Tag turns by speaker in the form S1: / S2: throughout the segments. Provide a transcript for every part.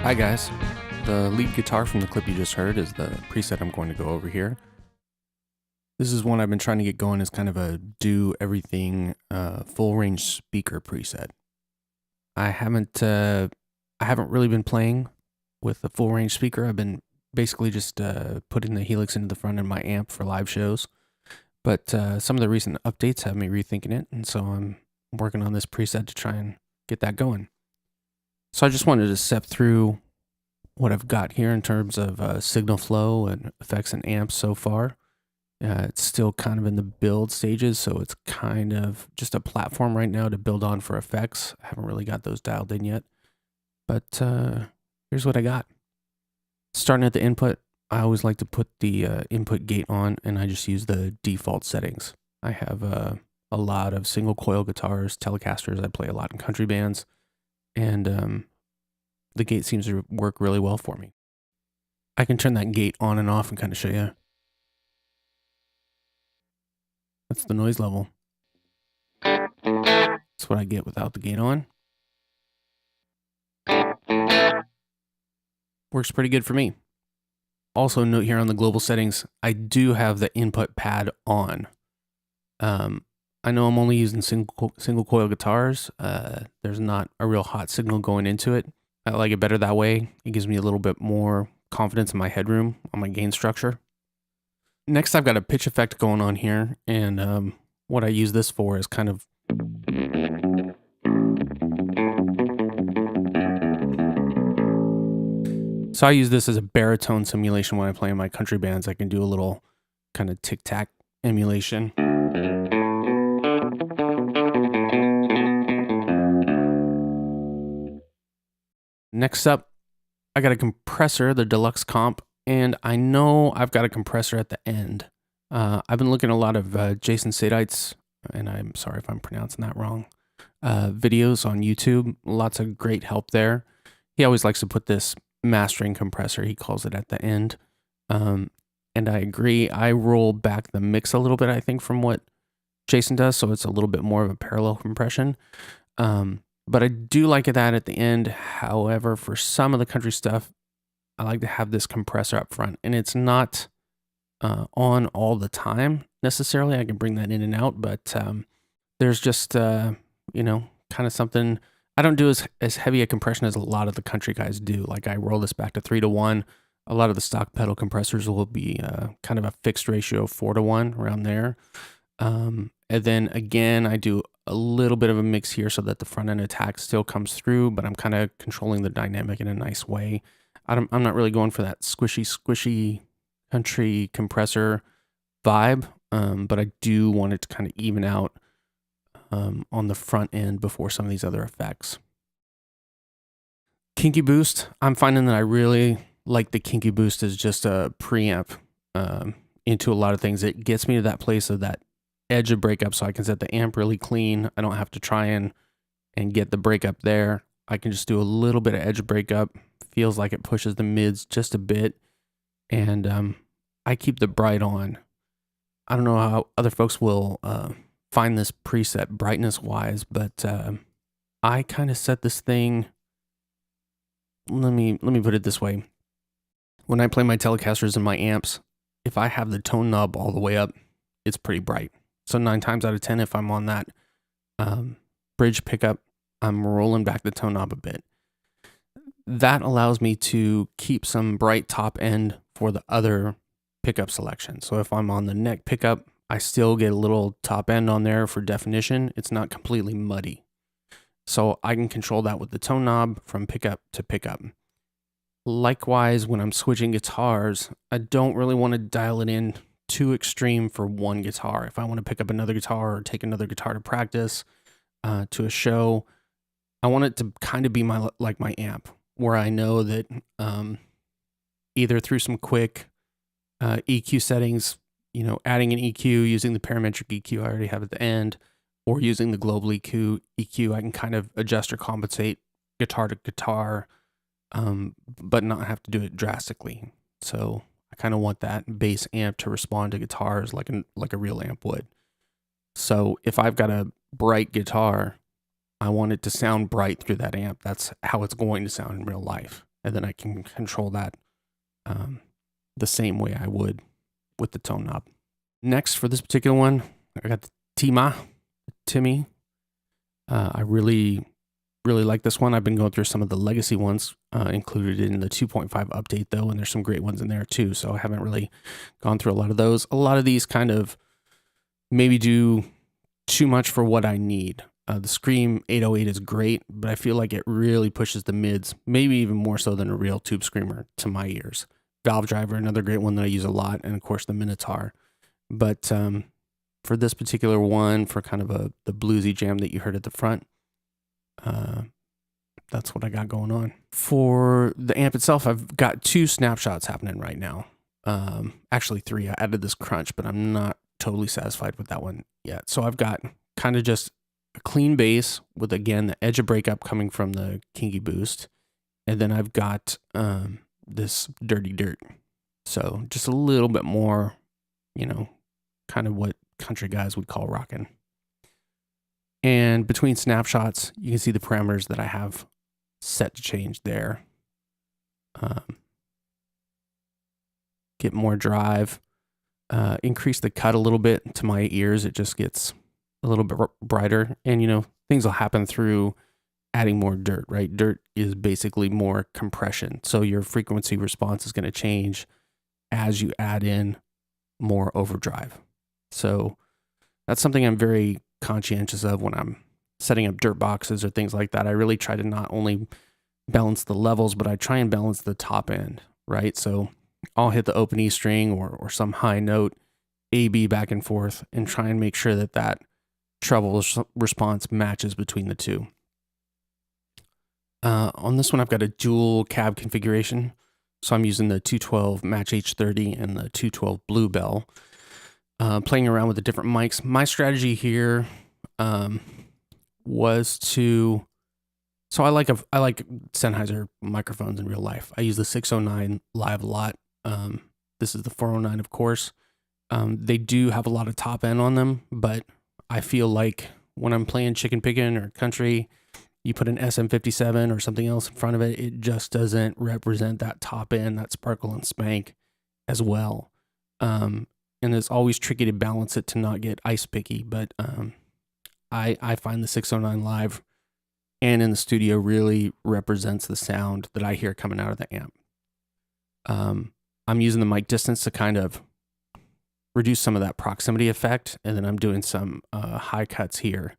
S1: Hi guys, the lead guitar from the clip you just heard is the preset I'm going to go over here. This is one I've been trying to get going as kind of a do everything full range speaker preset. I haven't really been playing with the full range speaker. I've been basically just putting the Helix into the front of my amp for live shows. But some of the recent updates have me rethinking it, and so I'm working on this preset to try and get that going. So I just wanted to step through what I've got here in terms of signal flow and effects and amps so far. It's still kind of in the build stages, so it's kind of just a platform right now to build on for effects. I haven't really got those dialed in yet, but here's what I got. Starting at the input, I always like to put the input gate on, and I just use the default settings. I have a lot of single coil guitars, Telecasters. I play a lot in country bands, and the gate seems to work really well for me. I can turn that gate on and off and kind of show you. That's the noise level. That's what I get without the gate on. Works pretty good for me. Also note here on the global settings, I do have the input pad on. I know I'm only using single coil guitars. There's not a real hot signal going into it. I like it better that way. It gives me a little bit more confidence in my headroom on my gain structure. Next, I've got a pitch effect going on here, and what I use this for is kind of so I use this as a baritone simulation when I play in my country bands. I can do a little kind of tic-tac emulation. Next up, I got a compressor, the Deluxe Comp, and I know I've got a compressor at the end. I've been looking at a lot of Jason Sadite's, and I'm sorry if I'm pronouncing that wrong, videos on YouTube. Lots of great help there. He always likes to put this mastering compressor, he calls it, at the end. And I agree. I roll back the mix a little bit, I think, from what Jason does, so it's a little bit more of a parallel compression. But I do like that at the end. However, for some of the country stuff, I like to have this compressor up front, and it's not on all the time necessarily. I can bring that in and out, but there's just, kind of something. I don't do as heavy a compression as a lot of the country guys do. Like I roll this back to 3-to-1. A lot of the stock pedal compressors will be kind of a fixed ratio, 4-to-1, around there. And then again, I do a little bit of a mix here so that the front end attack still comes through, but I'm kind of controlling the dynamic in a nice way. I'm not really going for that squishy country compressor vibe, but I do want it to kind of even out on the front end before some of these other effects. Kinky boost. I'm finding that I really like the kinky boost as just a preamp into a lot of things. It gets me to that place of that edge of breakup, so I can set the amp really clean. I don't have to try and get the breakup there. I can just do a little bit of edge breakup. Feels like it pushes the mids just a bit, and I keep the bright on. I don't know how other folks will find this preset brightness wise, but I kind of set this thing. Let me put it this way. When I play my Telecasters and my amps, if I have the tone knob all the way up, it's pretty bright. So 9 times out of 10, if I'm on that bridge pickup, I'm rolling back the tone knob a bit. That allows me to keep some bright top end for the other pickup selection. So if I'm on the neck pickup, I still get a little top end on there for definition. It's not completely muddy. So I can control that with the tone knob from pickup to pickup. Likewise, when I'm switching guitars, I don't really want to dial it in too extreme for one guitar. If I want to pick up another guitar or take another guitar to practice to a show, I want it to kind of be my amp, where I know that either through some quick EQ settings, adding an EQ using the parametric EQ I already have at the end, or using the global EQ, I can kind of adjust or compensate guitar to guitar, but not have to do it drastically. So I kind of want that bass amp to respond to guitars like a real amp would. So if I've got a bright guitar, I want it to sound bright through that amp. That's how it's going to sound in real life. and then I can control that the same way I would with the tone knob. Next, for this particular one, I got the Timmy. I really like this one. I've been going through some of the legacy ones included in the 2.5 update though, and there's some great ones in there too. So I haven't really gone through a lot of those. A lot of these kind of maybe do too much for what I need. The Scream 808 is great, but I feel like it really pushes the mids, maybe even more so than a real tube screamer to my ears. Valve Driver, another great one that I use a lot, and of course the Minotaur. But for this particular one, for kind of the bluesy jam that you heard at the front, that's what I got going on. For the amp itself, I've got 2 snapshots happening right now. Actually 3. I added this crunch, but I'm not totally satisfied with that one yet. So I've got kind of just a clean bass with, again, the edge of breakup coming from the Kinky Boost. And then I've got this dirty dirt. So just a little bit more, you know, kind of what country guys would call rockin'. And between snapshots, you can see the parameters that I have set to change there. Get more drive, increase the cut a little bit to my ears. It just gets a little bit brighter, and you know, things will happen through adding more dirt, right? Dirt is basically more compression. So your frequency response is going to change as you add in more overdrive. So that's something I'm very conscientious of when I'm setting up dirt boxes or things like that. I really try to not only balance the levels, but I try and balance the top end, right? So I'll hit the open E string or some high note, A, B back and forth, and try and make sure that that treble response matches between the two. On this one, I've got a dual cab configuration. So I'm using the 212 Match H30 and the 212 Bluebell. Playing around with the different mics. My strategy here was to, so I like Sennheiser microphones in real life. I use the 609 Live a lot. This is the 409, of course. They do have a lot of top end on them, but I feel like when I'm playing chicken picking or country, you put an SM57 or something else in front of it, it just doesn't represent that top end, that sparkle and spank as well. And it's always tricky to balance it to not get ice picky, but I find the 609 Live and in the studio really represents the sound that I hear coming out of the amp. I'm using the mic distance to kind of reduce some of that proximity effect, and then I'm doing some high cuts here.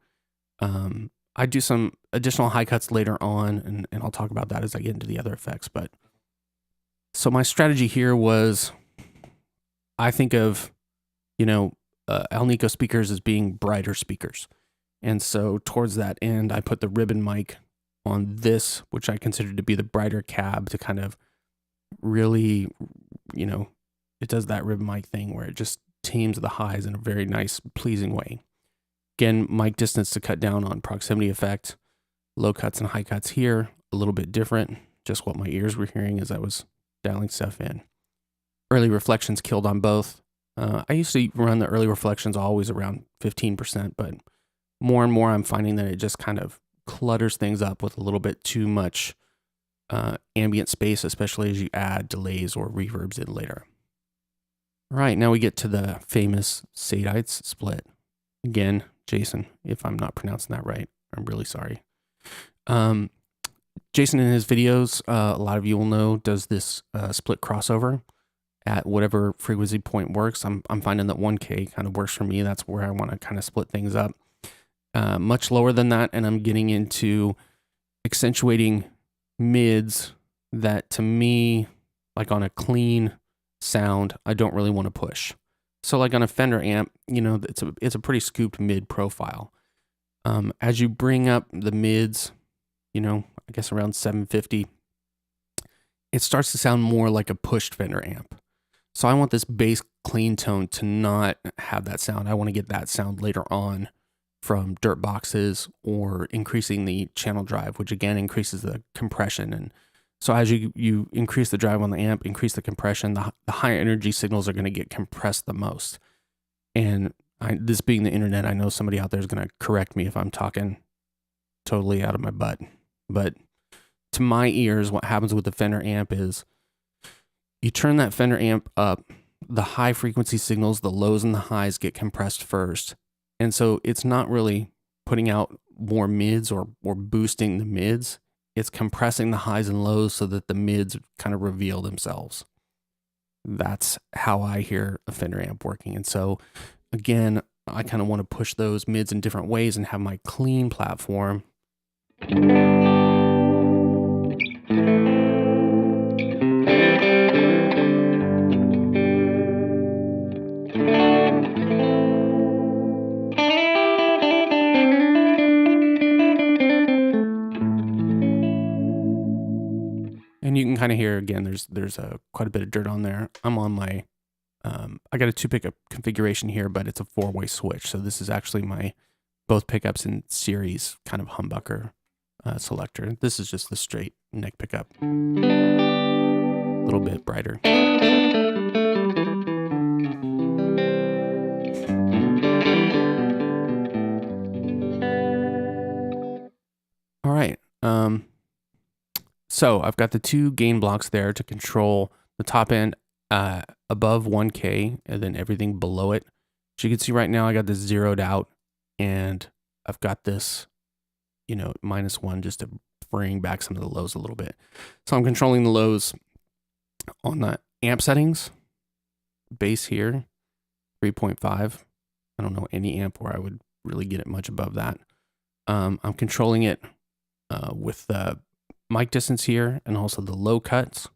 S1: I do some additional high cuts later on, and I'll talk about that as I get into the other effects. But so my strategy here was, I think of, you know, Alnico speakers as being brighter speakers. And so towards that end, I put the ribbon mic on this, which I consider to be the brighter cab, to kind of really, you know, it does that ribbon mic thing where it just tames the highs in a very nice, pleasing way. Again, mic distance to cut down on proximity effect. Low cuts and high cuts here, a little bit different. Just what my ears were hearing as I was dialing stuff in. Early reflections killed on both. I used to run the early reflections always around 15%, but more and more I'm finding that it just kind of clutters things up with a little bit too much ambient space, especially as you add delays or reverbs in later. All right, now we get to the famous Sadites split. Again, Jason, if I'm not pronouncing that right, I'm really sorry. Jason in his videos, a lot of you will know, does this split crossover at whatever frequency point works. I'm finding that 1K kind of works for me. That's where I want to kind of split things up. Much lower than that, and I'm getting into accentuating mids that, to me, like on a clean sound, I don't really want to push. So like on a Fender amp, you know, it's a pretty scooped mid profile. As you bring up the mids, you know, I guess around 750, it starts to sound more like a pushed Fender amp. So I want this bass clean tone to not have that sound. I want to get that sound later on from dirt boxes or increasing the channel drive, which again increases the compression. And so as you increase the drive on the amp, increase the compression, the higher energy signals are going to get compressed the most. And this being the internet, I know somebody out there is going to correct me if I'm talking totally out of my butt. But to my ears, what happens with the Fender amp is you turn that Fender amp up, the high frequency signals, the lows and the highs get compressed first. And so it's not really putting out more mids or boosting the mids. It's compressing the highs and lows so that the mids kind of reveal themselves. That's how I hear a Fender amp working. And so again, I kind of want to push those mids in different ways and have my clean platform. And you can kind of hear, again, there's quite a bit of dirt on there. I'm on my, I got a 2 pickup configuration here, but it's a 4-way switch. So this is actually my both pickups in series kind of humbucker selector. This is just the straight neck pickup. A little bit brighter. All right. So I've got the 2 gain blocks there to control the top end above 1K and then everything below it. So you can see right now I got this zeroed out and I've got this, you know, -1 just to bring back some of the lows a little bit. So I'm controlling the lows on the amp settings, bass here, 3.5. I don't know any amp where I would really get it much above that. I'm controlling it with the mic distance here and also the low cuts.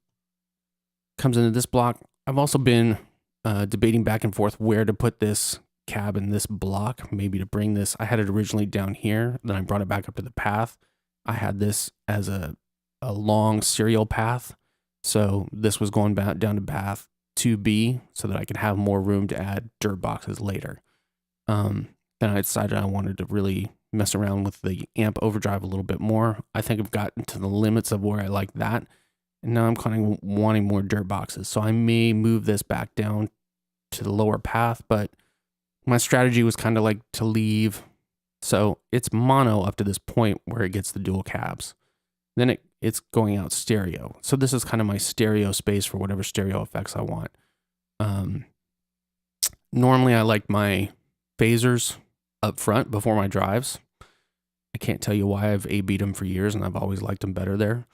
S1: Comes into this block. I've also been debating back and forth where to put this cab in this block, maybe to bring this. I had it originally down here, then I brought it back up to the path. I had this as a long serial path. So this was going back down to path 2B so that I could have more room to add dirt boxes later. Then I decided I wanted to really mess around with the amp overdrive a little bit more. I think I've gotten to the limits of where I like that. And now I'm kind of wanting more dirt boxes. So I may move this back down to the lower path, but my strategy was kind of like to leave. So it's mono up to this point where it gets the dual cabs. Then it's going out stereo. So this is kind of my stereo space for whatever stereo effects I want. Normally I like my phasers up front before my drives. I can't tell you why. I've A-B'd them for years and I've always liked them better there.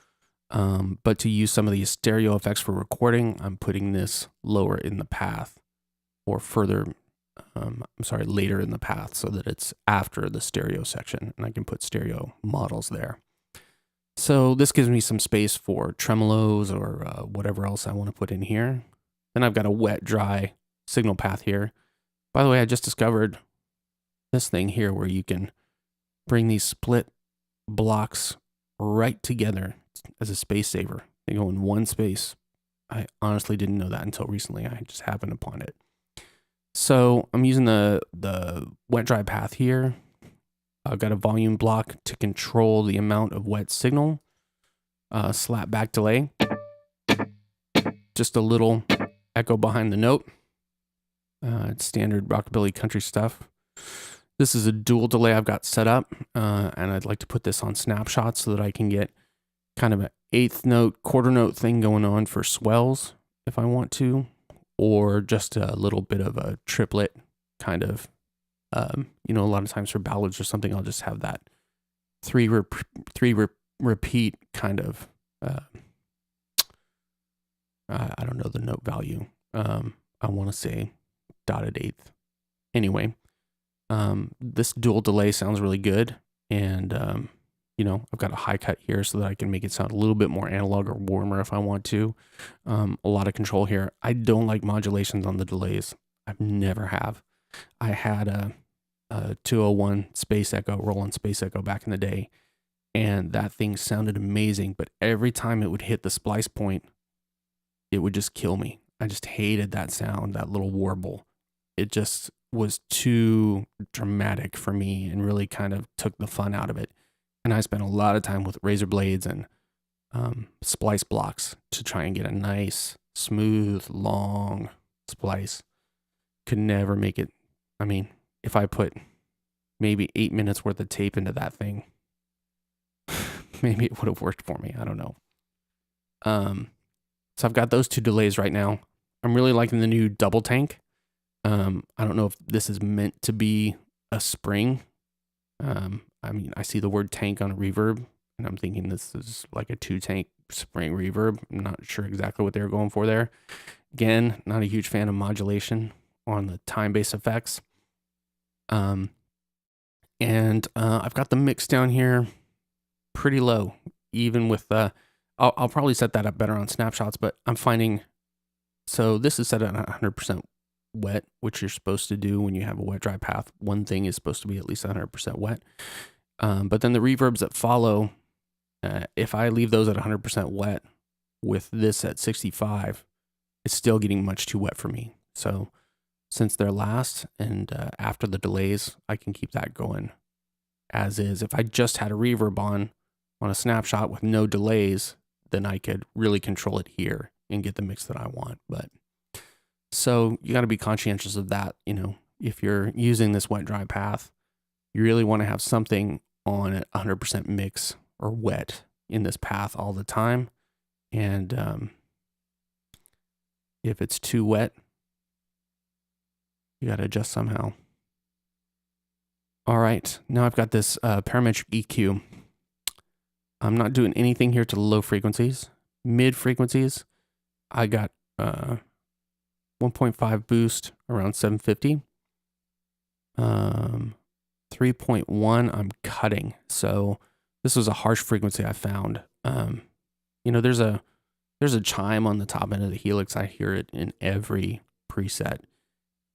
S1: But to use some of these stereo effects for recording, I'm putting this lower in the path or further, later in the path so that it's after the stereo section and I can put stereo models there. So this gives me some space for tremolos or whatever else I want to put in here. Then I've got a wet, dry signal path here. By the way, I just discovered this thing here where you can bring these split blocks right together as a space saver. They go in one space. I honestly didn't know that until recently. I just happened upon it. So I'm using the wet dry path here. I've got a volume block to control the amount of wet signal. Slap back delay. Just a little echo behind the note. It's standard rockabilly country stuff. This is a dual delay I've got set up, and I'd like to put this on snapshots so that I can get kind of an 1/8 note, quarter note thing going on for swells if I want to, or just a little bit of a triplet kind of, you know, a lot of times for ballads or something, I'll just have that three repeat kind of, I don't know the note value. I want to say dotted eighth. Anyway, this dual delay sounds really good. And, you know, I've got a high cut here so that I can make it sound a little bit more analog or warmer if I want to. A lot of control here. I don't like modulations on the delays. I've never have. I had a 201 Space Echo, Roland Space Echo back in the day, and that thing sounded amazing, but every time it would hit the splice point, it would just kill me. I just hated that sound, that little warble. It just was too dramatic for me and really kind of took the fun out of it. And I spent a lot of time with razor blades and splice blocks to try and get a nice, smooth, long splice. Could never make it. I mean, if I put maybe 8 minutes worth of tape into that thing, maybe it would have worked for me. I don't know. So I've got those two delays right now. I'm really liking the new double tank. I don't know if this is meant to be a spring. I mean, I see the word tank on a reverb, and I'm thinking this is like a 2-tank spring reverb. I'm not sure exactly what they were going for there. Again, not a huge fan of modulation on the time-based effects. And I've got the mix down here pretty low, even with I'll probably set that up better on snapshots, but I'm finding, so this is set at 100% wet, which you're supposed to do when you have a wet dry path. One thing is supposed to be at least 100% wet. But then the reverbs that follow, if I leave those at 100% wet with this at 65, it's still getting much too wet for me. So since they're last and after the delays, I can keep that going as is. If I just had a reverb on a snapshot with no delays, then I could really control it here and get the mix that I want. But so you got to be conscientious of that. You know, if you're using this wet dry path, you really want to have something on at 100% mix or wet in this path all the time. And if it's too wet, you got to adjust somehow. All right, now I've got this parametric EQ. I'm not doing anything here to low frequencies. Mid frequencies, I got 1.5 boost around 750. 3.1 I'm cutting. So this was a harsh frequency I found. You know, there's a chime on the top end of the Helix. I hear it in every preset.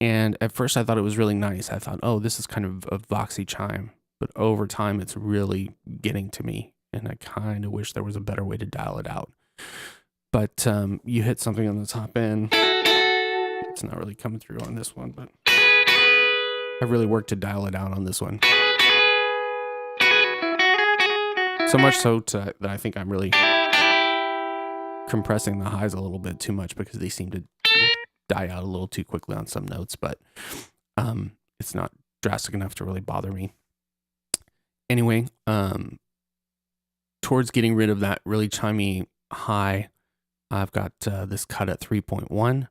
S1: And at first I thought it was really nice. I thought, oh, this is kind of a voxy chime. But over time, it's really getting to me. And I kind of wish there was a better way to dial it out. But you hit something on the top end. It's not really coming through on this one, but I really worked to dial it out on this one. So much so that I think I'm really compressing the highs a little bit too much because they seem to die out a little too quickly on some notes, but it's not drastic enough to really bother me. Anyway, towards getting rid of that really chimey high, I've got this cut at 3.1,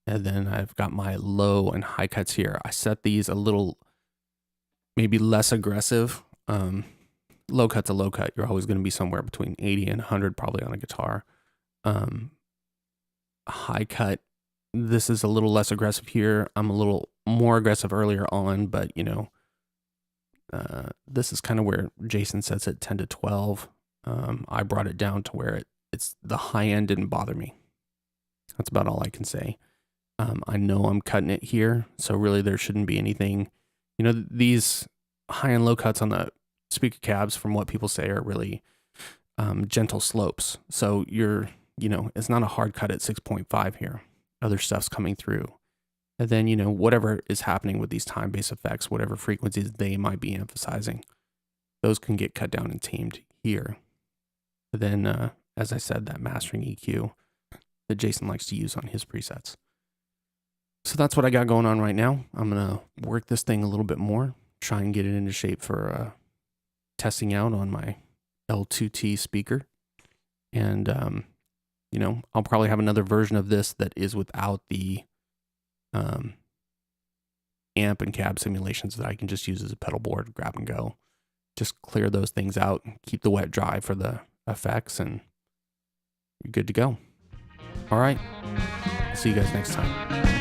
S1: and then I've got my low and high cuts here. I set these a little, maybe less aggressive. Low cut's a low cut. You're always going to be somewhere between 80 and 100 probably on a guitar. High cut, this is a little less aggressive here. I'm a little more aggressive earlier on, but you know, this is kind of where Jason sets it 10 to 12. I brought it down to where it's the high end didn't bother me. That's about all I can say. I know I'm cutting it here, so really there shouldn't be anything. You know, these high and low cuts on the speaker cabs, from what people say, are really gentle slopes. So you know, it's not a hard cut at 6.5 here. Other stuff's coming through. And then, you know, whatever is happening with these time-based effects, whatever frequencies they might be emphasizing, those can get cut down and tamed here. But then, as I said, that mastering EQ that Jason likes to use on his presets. So that's what I got going on right now. I'm going to work this thing a little bit more, try and get it into shape for testing out on my L2T speaker. And, you know, I'll probably have another version of this that is without the amp and cab simulations that I can just use as a pedal board, grab and go. Just clear those things out, keep the wet dry for the effects, and you're good to go. All right. See you guys next time.